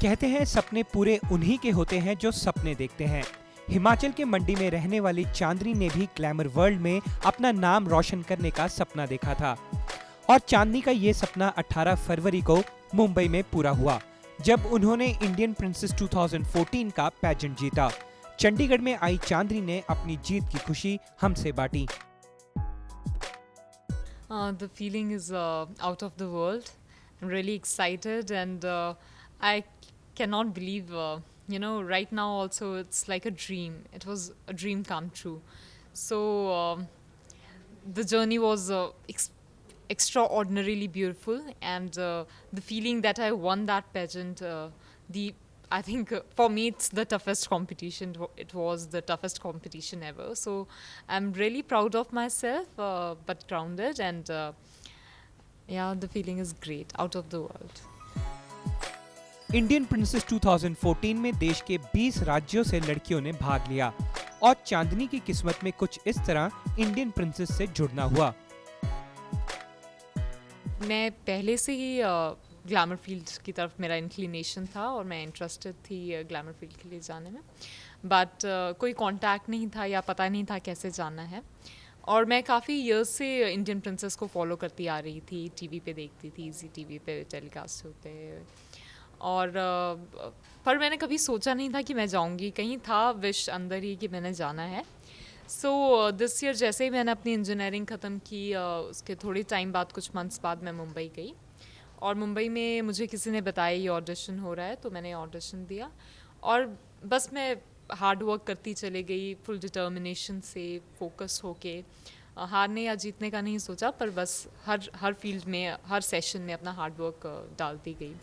कहते हैं सपने पूरे उन्हीं के होते हैं जो सपने देखते हैं। हिमाचल के मंडी में रहने वाली चांदनी ने भी ग्लैमर वर्ल्ड में अपना नाम रोशन करने का सपना देखा था और चांदनी का ये सपना 18 फरवरी को मुंबई में पूरा हुआ जब उन्होंने इंडियन प्रिंसेस 2014 का पेजेंट जीता। चंडीगढ़ में आई चांदनी ने अपनी जीत की खुशी हमसे बांटी। The feeling is out of the world. I'm really excited and I cannot believe, right now also it's like a dream. It was a dream come true. So the journey was extraordinarily beautiful and the feeling that I won that pageant, I think for me it's the toughest competition. It was the toughest competition ever. So I'm really proud of myself, but grounded and the feeling is great, out of the world. Indian princess 2014 में देश के 20 राज्यों से लड़कियों ने भाग लिया और चांदनी की किस्मत में कुछ इस तरह इंडियन प्रिंसेस से जुड़ना हुआ। मैं पहले से ही ग्लैमर फील्ड की तरफ मेरा इंक्लिनेशन था और मैं इंटरेस्टेड थी ग्लैमर फील्ड के लिए जाने में, बट कोई कांटेक्ट नहीं था या पता नहीं था कैसे जाना है। और मैं काफ़ी ईयर्स से इंडियन प्रिंसेस को फॉलो करती आ रही थी, टीवी पे देखती थी, इजी टीवी पे टेलीकास्ट होते और पर मैंने कभी सोचा नहीं था कि मैं जाऊंगी। कहीं था विश अंदर ही कि मैंने जाना है। सो दिस ईयर जैसे ही मैंने अपनी इंजीनियरिंग ख़त्म की, उसके थोड़ी टाइम बाद, कुछ मंथ्स बाद मैं मुंबई गई और मुंबई में मुझे किसी ने बताया ये ऑडिशन हो रहा है, तो मैंने ऑडिशन दिया और बस मैं हार्ड वर्क करती चली गई, फुल डिटर्मिनेशन से, फोकस होके। हारने या जीतने का नहीं सोचा, पर बस हर फील्ड में, हर सेशन में अपना हार्ड वर्क डालती गई।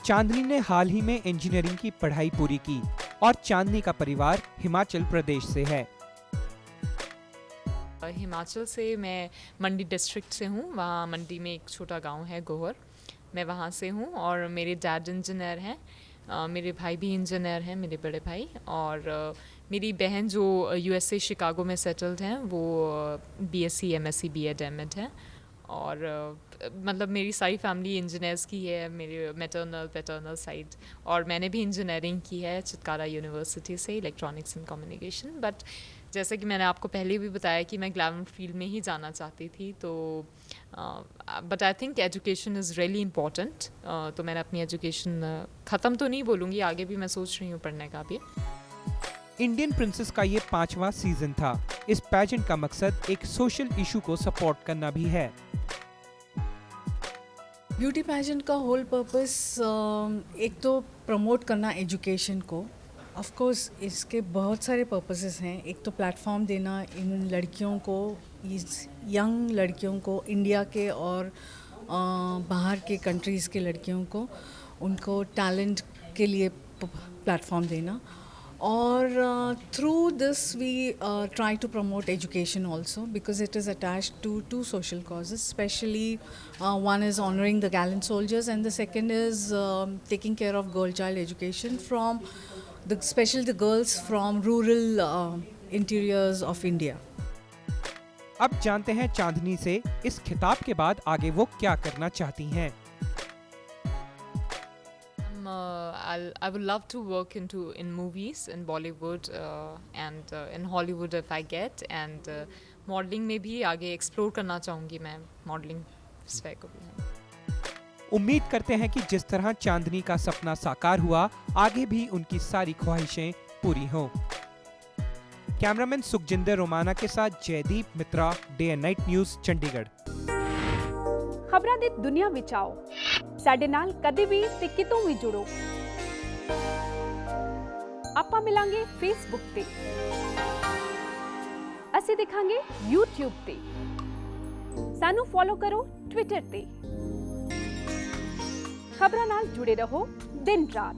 चांदनी ने हाल ही में इंजीनियरिंग की पढ़ाई पूरी की और चांदनी का परिवार हिमाचल प्रदेश से है। हिमाचल से मैं मंडी डिस्ट्रिक्ट से हूँ। वहाँ मंडी में एक छोटा गांव है गोहर, मैं वहाँ से हूँ और मेरे डैड इंजीनियर हैं, मेरे भाई भी इंजीनियर हैं, मेरे बड़े भाई, और मेरी बहन जो यूएसए शिकागो में सेटल्ड हैं वो बीएससी एमएससी बीएड एमएड है। और मतलब मेरी सारी फैमिली इंजीनियर्स की है, मेरे मैटरनल पैटर्नल साइड, और मैंने भी इंजीनियरिंग की है चितकारा यूनिवर्सिटी से, इलेक्ट्रॉनिक्स एंड कम्युनिकेशन। बट जैसे कि मैंने आपको पहले भी बताया कि मैं ग्लैमर फील्ड में ही जाना चाहती थी, तो but I think education is really important. तो मैंने अपनी एजुकेशन ख़त्म तो नहीं बोलूँगी, आगे भी मैं सोच रही हूँ पढ़ने का भी। इंडियन प्रिंसेस का ये 5वां सीजन था। इस पेजेंट का मकसद एक सोशल इशू को सपोर्ट करना भी है। ब्यूटी पेजेंट का होल पर्पस एक तो प्रमोट करना एजुकेशन को। ऑफ कोर्स इसके बहुत सारे पर्पसेस हैं। एक तो प्लेटफॉर्म देना इन लड़कियों को, इस यंग लड़कियों को, इंडिया के और बाहर के कंट्रीज़ के लड़कियों को, उनको टैलेंट के लिए प्लेटफॉर्म देना। और through this we try to promote education also, because it is attached to two social causes, especially one is honoring the gallant soldiers and the second is taking care of girl child education from especially the girls from rural interiors of India. अब जानते हैं चांदनी से इस खिताब के बाद आगे वो क्या करना चाहती हैं। I would love to work in movies, in Bollywood and in Hollywood if I get, and modeling में भी आगे explore करना चाहूँगी मैं, modeling स्पेक को भी। उम्मीद करते हैं कि जिस तरह चांदनी का सपना साकार हुआ, आगे भी उनकी सारी ख्वाहिशें पूरी हों। कैमरामैन सुखजिंदर रोमाना के साथ Jaideep Mitra, day and night news, Chandigarh. खबरां ਦੀ ਦੁਨੀਆ ਵਿੱਚ ਆਓ, ਸਾਡੇ ਨਾਲ ਕਦੇ ਵੀ ਤੇ ਕਿਤੋਂ ਵੀ ਜੁੜੋ। ਆਪਾਂ ਮਿਲਾਂਗੇ ਫੇਸਬੁੱਕ ਤੇ, ਅਸੀਂ ਦਿਖਾਂਗੇ YouTube ਤੇ, ਸਾਨੂੰ ਫੋਲੋ ਕਰੋ ਟਵਿੱਟਰ ਤੇ। ਖਬਰਾਂ ਨਾਲ ਜੁੜੇ ਰਹੋ ਦਿਨ ਰਾਤ।